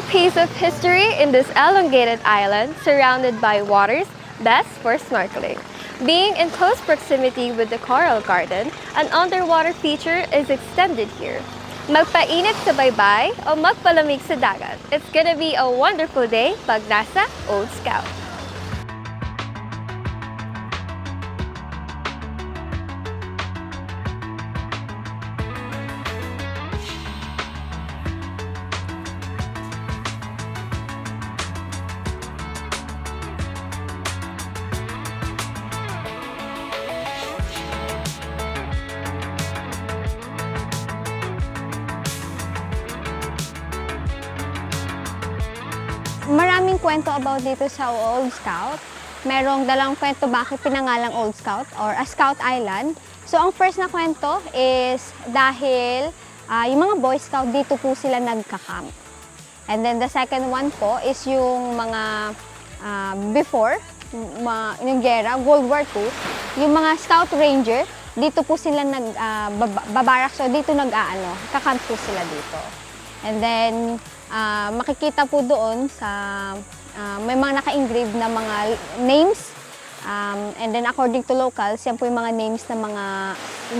piece of history in this elongated island surrounded by waters best for snorkeling. Being in close proximity with the coral garden, an underwater feature is extended here. Magpainit sa baybay o magpalamig sa dagat. It's gonna be a wonderful day pag nasa Old Scout. Maraming kwento about dito sa Old Scout. Merong dalang kwento bakit pinangalang Old Scout or a Scout Island. So ang first na kwento is dahil yung mga Boy Scout dito po sila nagka-camp. And then the second one po is yung mga before, yung gera, World War II, yung mga Scout Ranger, dito po sila nagbabarak, so dito kakamp po sila dito. And then, makikita po doon sa may mga naka-engrave na mga names. And then according to locals, yan po yung mga names ng mga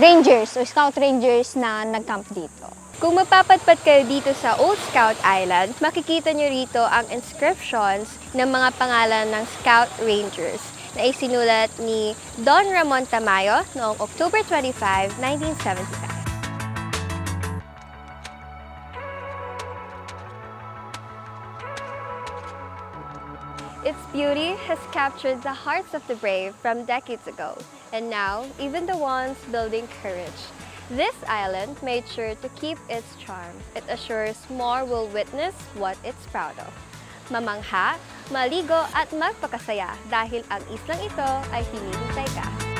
rangers o scout rangers na nag-camp dito. Kung mapapadpad kayo dito sa Old Scout Island, makikita nyo rito ang inscriptions ng mga pangalan ng Scout Rangers na isinulat ni Don Ramon Tamayo noong October 25, 1975. Its beauty has captured the hearts of the brave from decades ago, and now, even the ones building courage. This island made sure to keep its charm. It assures more will witness what it's proud of. Mamangha, maligo at magpakasaya dahil ang islang ito ay hinihintay ka.